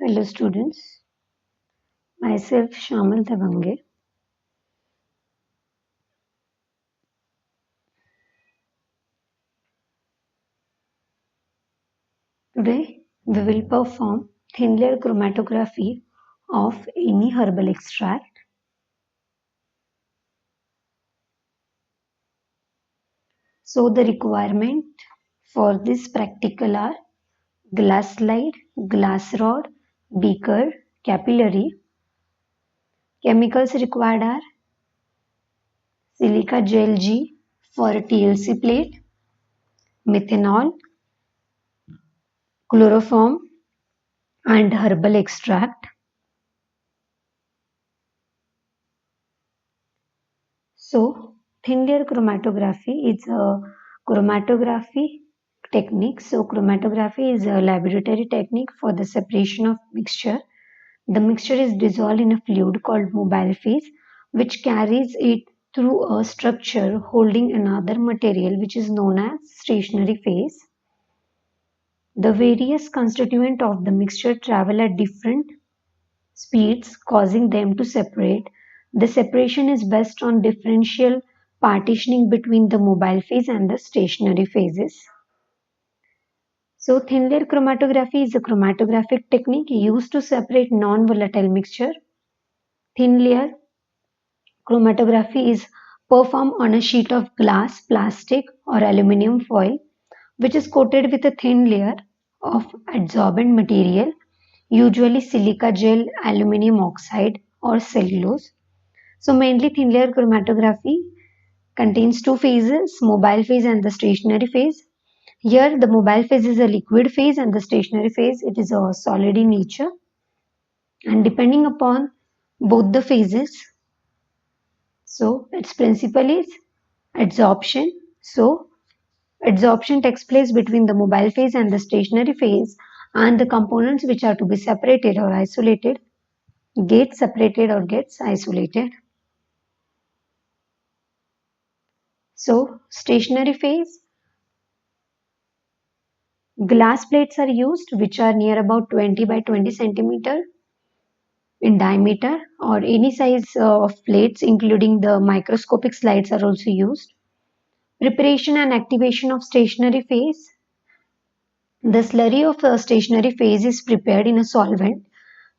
Hello students, myself Shamal Davange. Today we will perform thin layer chromatography of any herbal extract. So the requirement for this practical are glass slide, glass rod, beaker, capillary. Chemicals required are silica gel G for TLC plate, methanol, chloroform and herbal extract. So, thin layer chromatography is a chromatography technique. So, chromatography is a laboratory technique for the separation of mixture. The mixture is dissolved in a fluid called mobile phase, which carries it through a structure holding another material, which is known as stationary phase. The various constituents of the mixture travel at different speeds, causing them to separate. The separation is based on differential partitioning between the mobile phase and the stationary phases. So, thin layer chromatography is a chromatographic technique used to separate non-volatile mixture. Thin layer chromatography is performed on a sheet of glass, plastic, or aluminum foil, which is coated with a thin layer of adsorbent material, usually silica gel, aluminum oxide, or cellulose. So mainly thin layer chromatography contains two phases, mobile phase and the stationary phase. Here the mobile phase is a liquid phase and the stationary phase it is a solid in nature. And depending upon both the phases, so its principle is adsorption. So adsorption takes place between the mobile phase and the stationary phase, and the components which are to be separated or isolated get separated or gets isolated. So stationary phase, glass plates are used which are near about 20 by 20 centimeter in diameter, or any size of plates including the microscopic slides are also used. Preparation and activation of stationary phase. The slurry of a stationary phase is prepared in a solvent,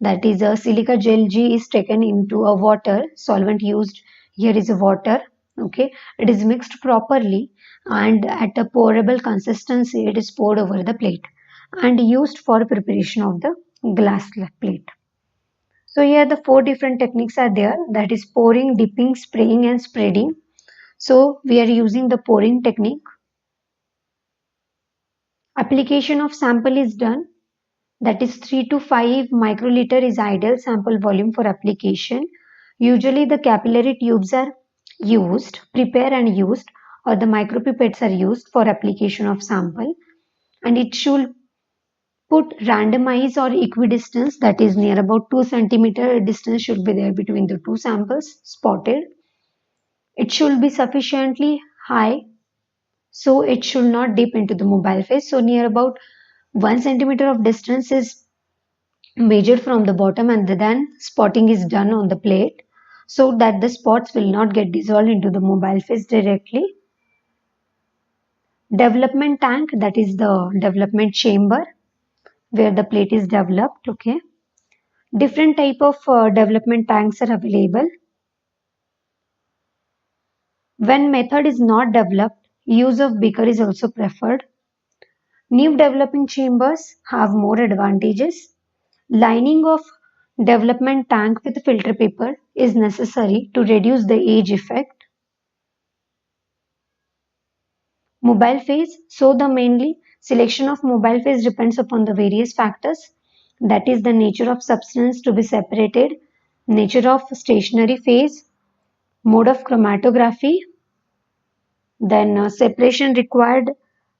that is a silica gel G is taken into a water. Solvent used here is a water. Okay, it is mixed properly and at a pourable consistency it is poured over the plate and used for preparation of the glass plate. So here the four different techniques are there, that is pouring, dipping, spraying and spreading. So we are using the pouring technique. Application of sample is done, that is 3 to 5 microliter is ideal sample volume for application. Usually the capillary tubes are used, prepared and used, or the micropipettes are used for application of sample, and it should put randomized or equidistance, that is near about 2 centimeter distance should be there between the two samples spotted. It should be sufficiently high so it should not dip into the mobile phase. So near about 1 centimeter of distance is measured from the bottom and then spotting is done on the plate so that the spots will not get dissolved into the mobile phase directly. Development tank, that is the development chamber where the plate is developed. Okay, different type of development tanks are available. When method is not developed, use of beaker is also preferred. New developing chambers have more advantages. Lining of development tank with filter paper is necessary to reduce the age effect. Mobile phase. So the mainly selection of mobile phase depends upon the various factors, that is the nature of substance to be separated, nature of stationary phase, mode of chromatography, then separation required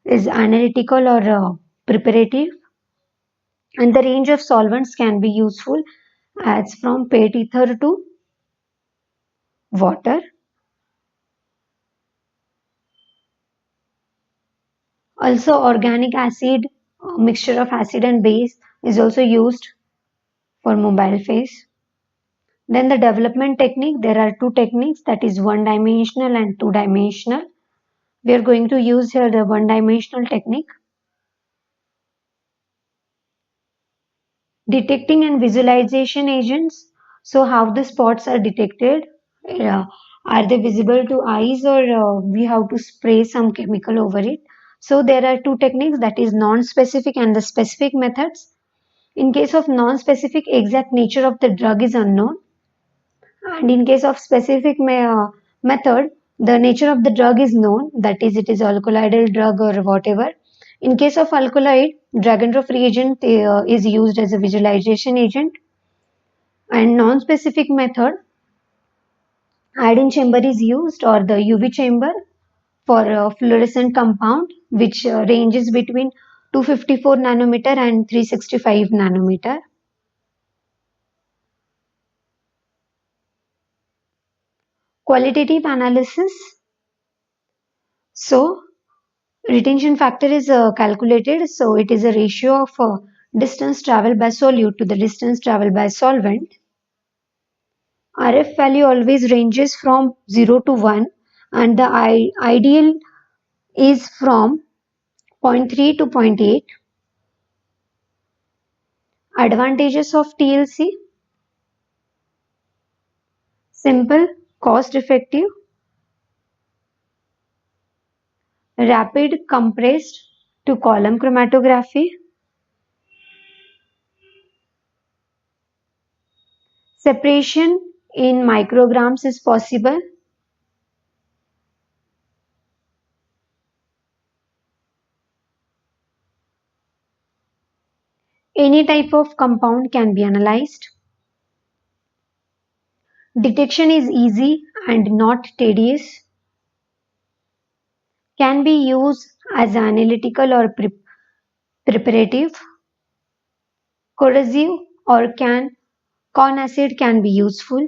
is analytical or preparative, and the range of solvents can be useful as from pet ether to water. Also organic acid, mixture of acid and base is also used for mobile phase. Then the development technique, there are two techniques, that is one dimensional and two dimensional. We are going to use here the one dimensional technique. Detecting and visualization agents. So how the spots are detected? Are they visible to eyes, or we have to spray some chemical over it? So there are two techniques, that is non-specific and the specific methods. In case of non-specific, exact nature of the drug is unknown, and in case of specific method, the nature of the drug is known, that is it is alkaloidal drug or whatever. In case of alkaloid, Dragonroff reagent is used as a visualization agent, and non-specific method, iodine chamber is used, or the UV chamber for a fluorescent compound, which ranges between 254 nanometer and 365 nanometer. Qualitative analysis. So retention factor is calculated, so it is a ratio of distance traveled by solute to the distance traveled by solvent. RF value always ranges from 0 to 1, and the ideal is from 0.3 to 0.8. Advantages of TLC: simple, cost effective, rapid compressed to column chromatography, separation in micrograms is possible, any type of compound can be analyzed, detection is easy and not tedious, can be used as analytical or preparative, corrosive or corn acid can be useful,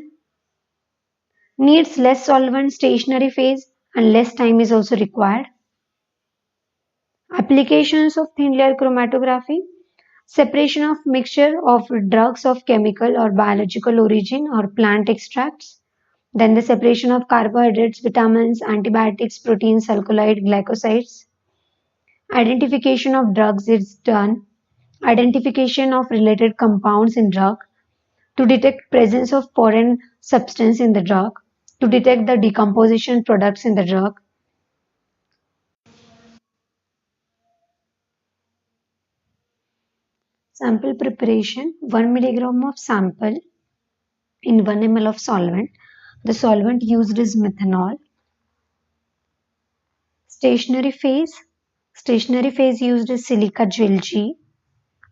needs less solvent stationary phase and less time is also required. Applications of thin layer chromatography: separation of mixture of drugs of chemical or biological origin or plant extracts. Then the separation of carbohydrates, vitamins, antibiotics, proteins, alkaloid, glycosides. Identification of drugs is done. Identification of related compounds in drug to detect presence of foreign substance in the drug, to detect the decomposition products in the drug. Sample preparation: 1 milligram of sample in 1 ml of solvent. The solvent used is methanol. Stationary phase. Stationary phase used is silica gel G.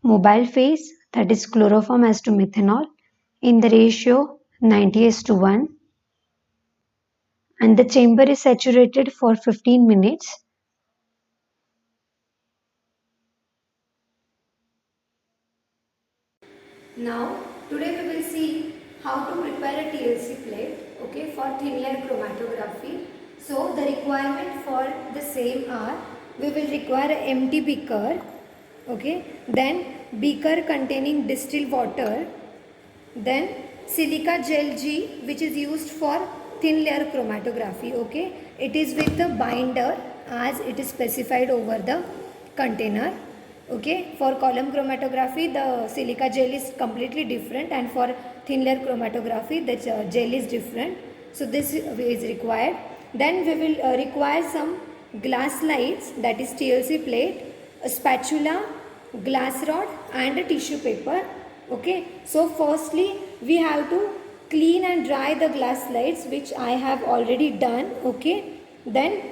Mobile phase, that is chloroform as to methanol in the ratio 90:1, and the chamber is saturated for 15 minutes. Now, today we will see how to prepare a TLC plate, okay, for thin layer chromatography. So, the requirement for the same are, we will require an empty beaker, okay, then beaker containing distilled water, then silica gel G, which is used for thin layer chromatography, okay. It is with the binder as it is specified over the container. Okay, for column chromatography the silica gel is completely different, and for thin layer chromatography the gel is different. So this is required. Then we will require some glass slides, that is TLC plate, a spatula, glass rod and a tissue paper. Okay, so firstly we have to clean and dry the glass slides, which I have already done. Okay, then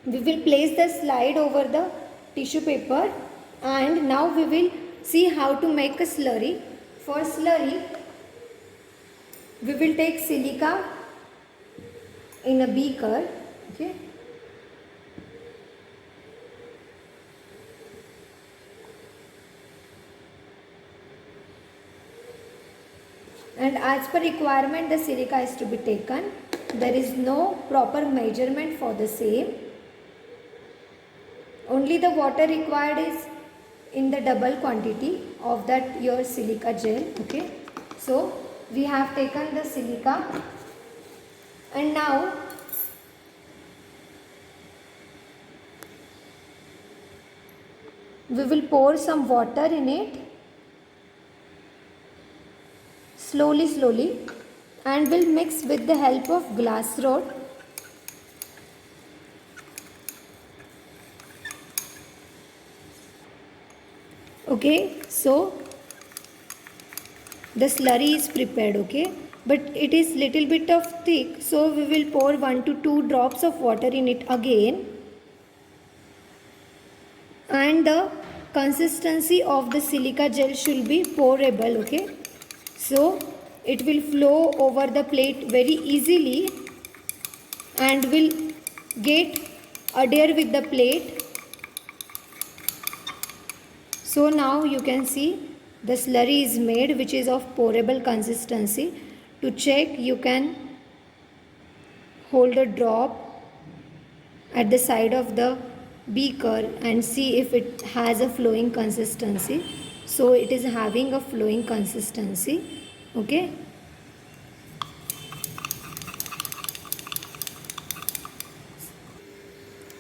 we will place the slide over the tissue paper, and now we will see how to make a slurry. For slurry, we will take silica in a beaker. Okay, and as per requirement the silica is to be taken. There is no proper measurement for the same. Only the water required is in the double quantity of that your silica gel. Okay. So we have taken the silica, and now we will pour some water in it slowly, and will mix with the help of glass rod. Okay, so the slurry is prepared. Okay, but it is little bit of thick, so we will pour 1 to 2 drops of water in it again, and the consistency of the silica gel should be pourable. Okay, so it will flow over the plate very easily and will get adhere with the plate. So now you can see the slurry is made, which is of pourable consistency. To check, you can hold a drop at the side of the beaker and see if it has a flowing consistency. So it is having a flowing consistency. Okay.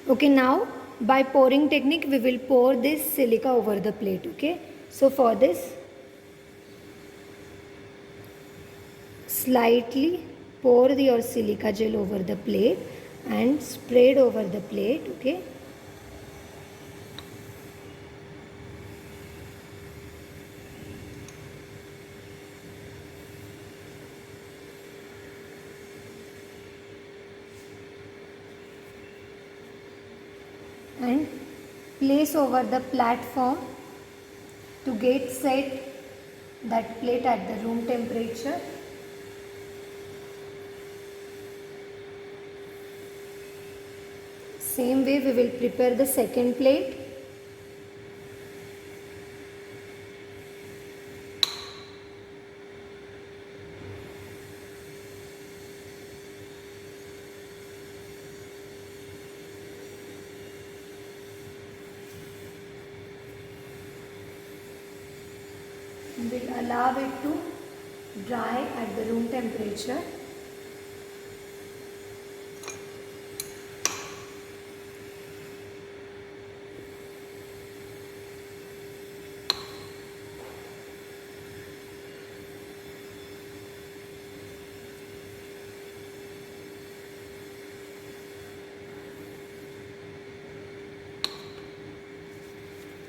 Okay, now by pouring technique we will pour this silica over the plate. Okay, so for this, slightly pour your silica gel over the plate and spread over the plate. Okay, and place over the platform to get set that plate at the room temperature. Same way we will prepare the second plate. We will allow it to dry at the room temperature.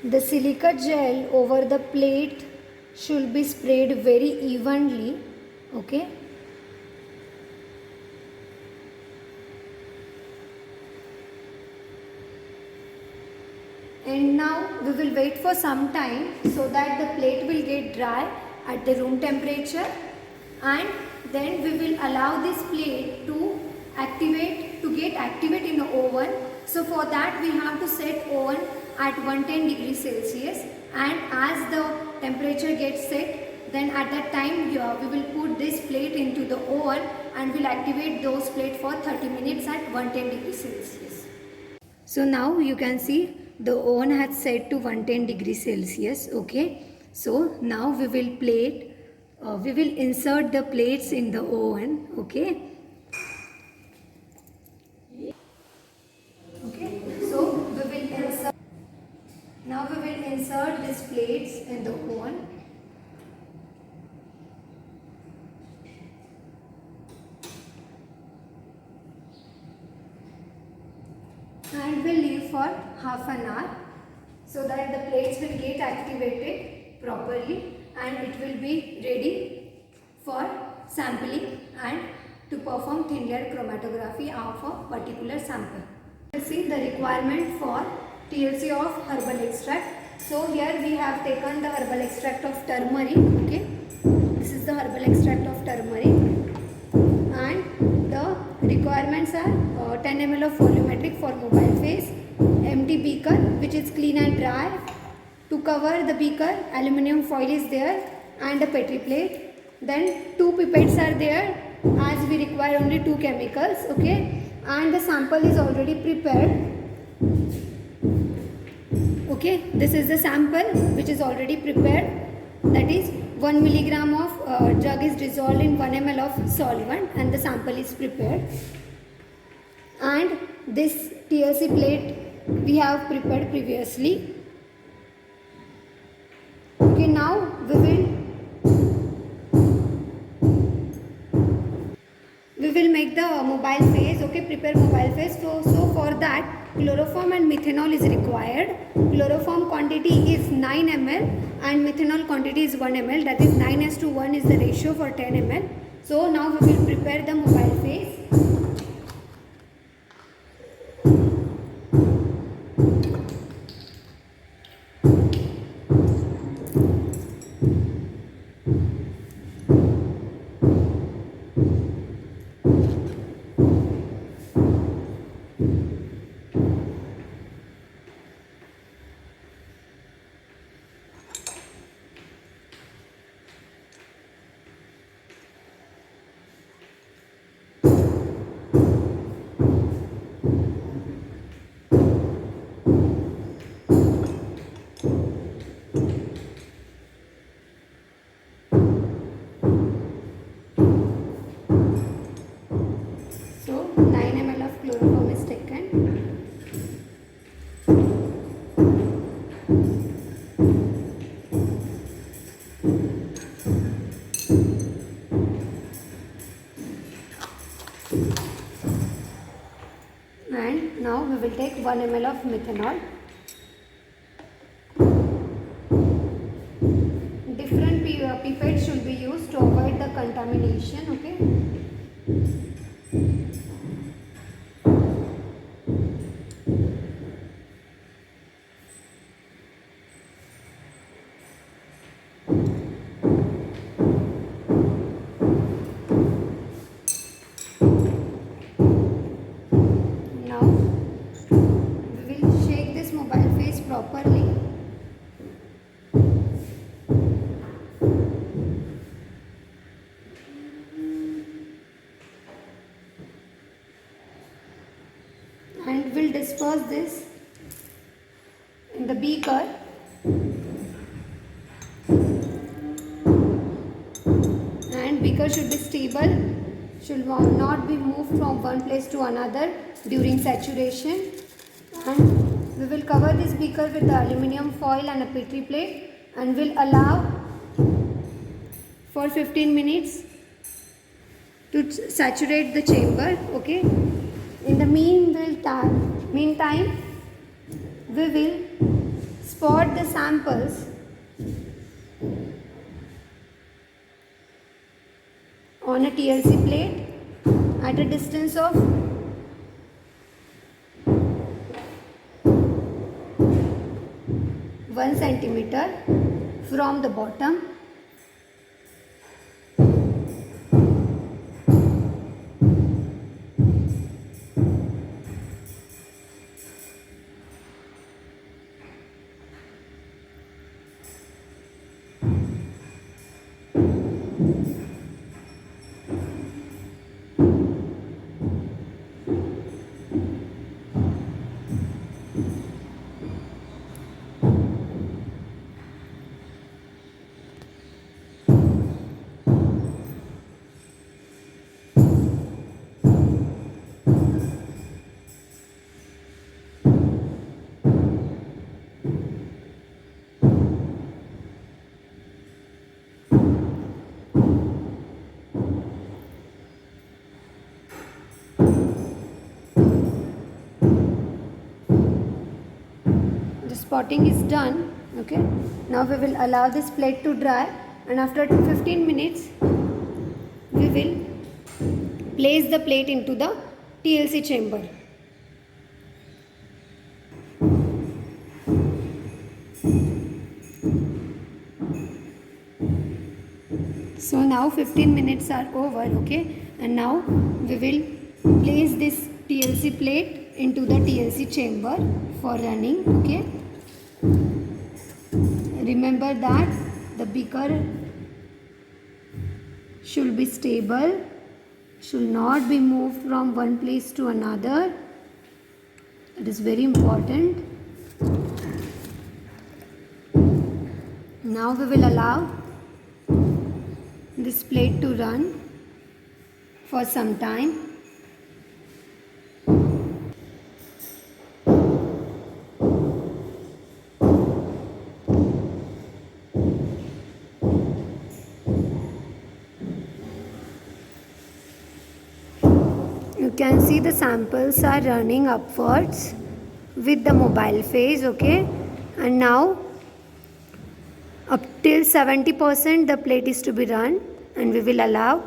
The silica gel over the plate should be sprayed very evenly. Okay. And now we will wait for some time so that the plate will get dry at the room temperature, and then we will allow this plate to get activate in the oven. So for that we have to set oven at 110 degrees Celsius, and as the temperature gets set, then at that time we will put this plate into the oven and will activate those plate for 30 minutes at 110 degrees Celsius. So now you can see the oven has set to 110 degrees Celsius. Okay, so now we will insert the plates in the oven. Okay. Okay, so now we will insert these plates in the oven. And we'll leave for half an hour so that the plates will get activated properly and it will be ready for sampling and to perform thin layer chromatography of a particular sample. We'll see the requirement for TLC of herbal extract. So here we have taken the herbal extract of turmeric. Okay, this is the herbal extract of turmeric, and the requirements are 10 ml of volumetric for mobile phase, empty beaker which is clean and dry. To cover the beaker, aluminium foil is there and a petri plate. Then 2 pipettes are there as we require only 2 chemicals. Okay, and the sample is already prepared. Okay, this is the sample which is already prepared. that is 1 milligram of drug is dissolved in 1 ml of solvent and the sample is prepared. And this TLC plate we have prepared previously. Okay, now we will make the mobile phase. Okay, prepare mobile phase. So for that chloroform and methanol is required. Chloroform quantity is 9 ml and methanol quantity is 1 ml, that is 9:1 is the ratio for 10 ml. So now we will prepare the mobile phase. So 9 ml of chloroform is taken. And now we will take 1 ml of methanol. Different pipettes should be used to avoid the contamination. Okay. Now we will shake this mobile phase properly. And we'll disperse this in the beaker. And beaker should be stable, should not be moved from one place to another during saturation. And we will cover this beaker with the aluminium foil and a petri plate and will allow for 15 minutes to saturate the chamber. Okay. In the meantime, we will spot the samples on a TLC plate at a distance of 1 centimeter from the bottom. Spotting is done. Okay, now we will allow this plate to dry, and after 15 minutes we will place the plate into the TLC chamber. So now 15 minutes are over. Okay, and now we will place this TLC plate into the TLC chamber for running. Okay, remember that the beaker should be stable, should not be moved from one place to another. It is very important. Now we will allow this plate to run for some time. You can see the samples are running upwards with the mobile phase, okay? And now up till 70% the plate is to be run, and we will allow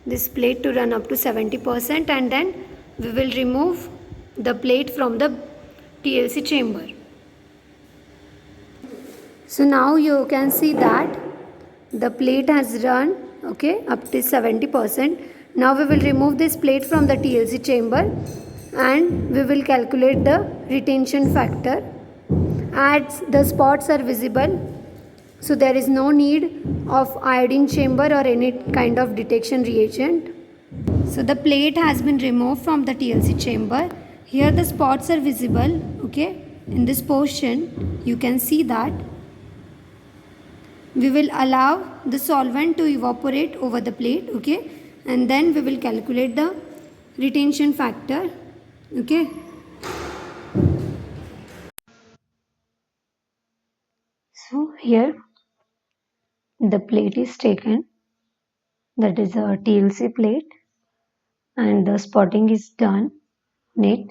this plate to run up to 70%, and then we will remove the plate from the TLC chamber. So now you can see that the plate has run, okay, up to 70%. Now we will remove this plate from the TLC chamber and we will calculate the retention factor. As the spots are visible, so there is no need of iodine chamber or any kind of detection reagent. So the plate has been removed from the TLC chamber. Here the spots are visible, okay. In this portion you can see that. We will allow the solvent to evaporate over the plate, okay, and then we will calculate the retention factor, okay. So here the plate is taken, that is a TLC plate, and the spotting is done on it.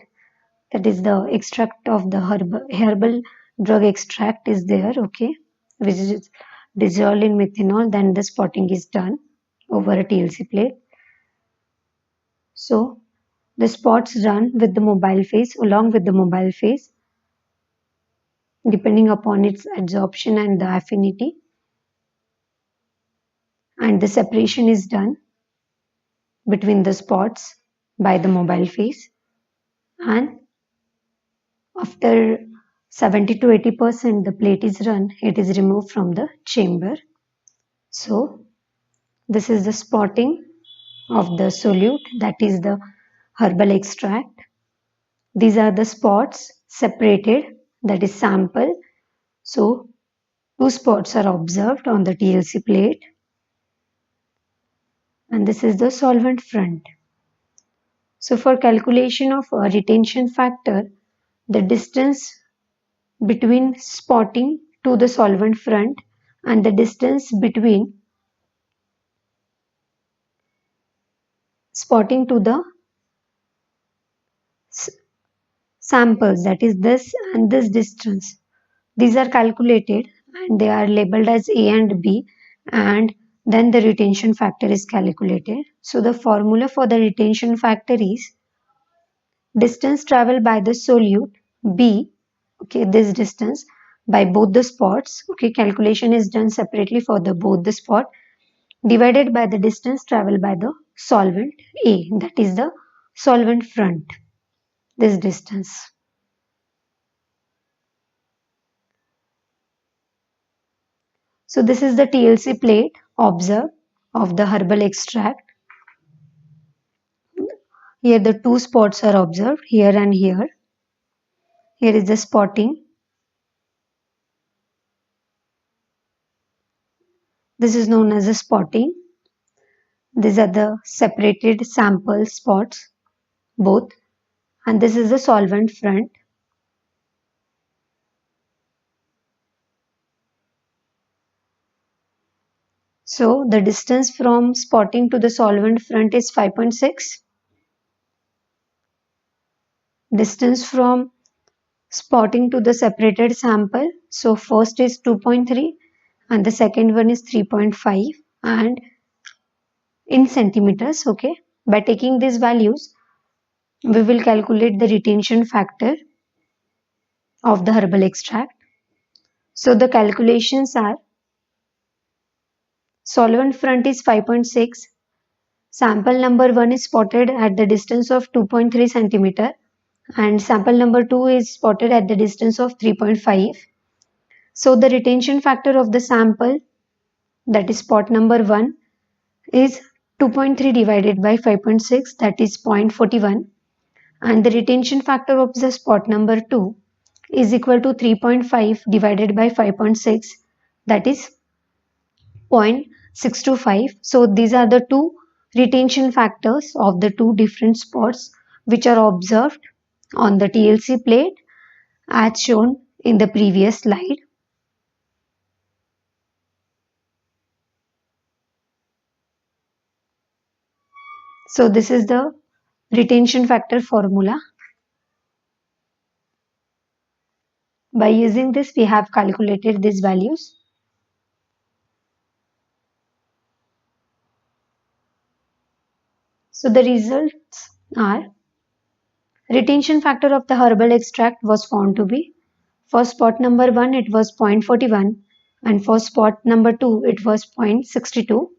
That is the extract of the herbal drug extract is there, okay, which is dissolved in methanol. Then the spotting is done over a TLC plate. So the spots run with the mobile phase, along with the mobile phase, depending upon its adsorption and the affinity, and the separation is done between the spots by the mobile phase, and after 70 to 80% the plate is run, it is removed from the chamber. So this is the spotting of the solute, that is the herbal extract. These are the spots separated, that is sample. So two spots are observed on the TLC plate, and this is the solvent front. So for calculation of a retention factor, the distance between spotting to the solvent front and the distance between spotting to the samples, that is this and this distance, these are calculated and they are labeled as A and B, and then the retention factor is calculated. So the formula for the retention factor is distance traveled by the solute B, okay, this distance by both the spots, okay, calculation is done separately for the both the spot, divided by the distance traveled by the solvent A, that is the solvent front, this distance. So this is the TLC plate observed of the herbal extract. Here the two spots are observed, here and here. Here is the spotting. This is known as a spotting. These are the separated sample spots, both. And this is the solvent front. So the distance from spotting to the solvent front is 5.6. Distance from spotting to the separated sample, so first is 2.3 and the second one is 3.5, and in centimeters, okay. By taking these values, we will calculate the retention factor of the herbal extract. So the calculations are: solvent front is 5.6, sample number 1 is spotted at the distance of 2.3 centimeter, and sample number 2 is spotted at the distance of 3.5. So the retention factor of the sample, that is spot number 1, is 2.3 divided by 5.6, that is 0.41, and the retention factor of the spot number 2 is equal to 3.5 divided by 5.6, that is 0.625. So these are the two retention factors of the two different spots which are observed on the TLC plate as shown in the previous slide. So this is the retention factor formula. By using this, we have calculated these values. So the results are: retention factor of the herbal extract was found to be, for spot number 1 it was 0.41 and for spot number 2 it was 0.62.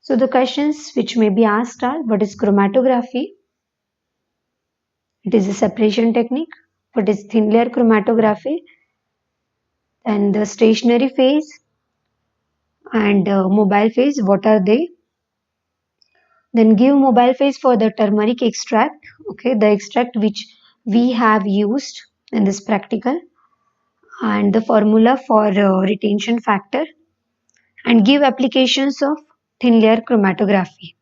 So the questions which may be asked are: what is chromatography? It is a separation technique. What is thin layer chromatography? And the stationary phase and mobile phase, what are they? Then give mobile phase for the turmeric extract, okay, the extract which we have used in this practical, and the formula for retention factor, and give applications of thin layer chromatography.